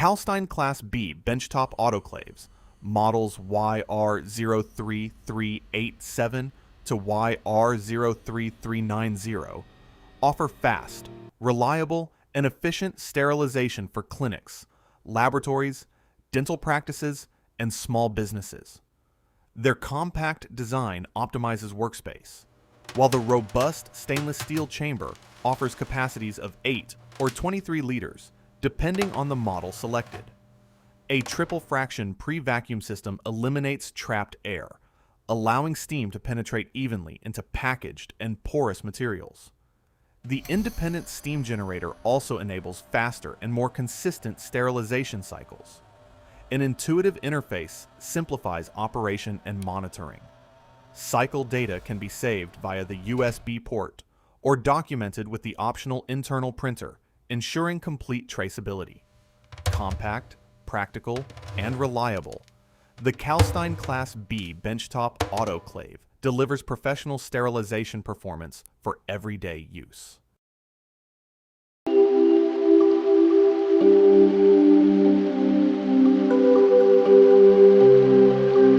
Kalstein Class B benchtop autoclaves, models YR03387 to YR03390, offer fast, reliable, and efficient sterilization for clinics, laboratories, dental practices, and small businesses. Their compact design optimizes workspace, while the robust stainless steel chamber offers capacities of 8 or 23 liters, depending on the model selected. A triple fraction pre-vacuum system eliminates trapped air, allowing steam to penetrate evenly into packaged and porous materials. The independent steam generator also enables faster and more consistent sterilization cycles. An intuitive interface simplifies operation and monitoring. Cycle data can be saved via the USB port or documented with the optional internal printer, ensuring complete traceability. Compact, practical, and reliable, the Kalstein Class B benchtop autoclave delivers professional sterilization performance for everyday use.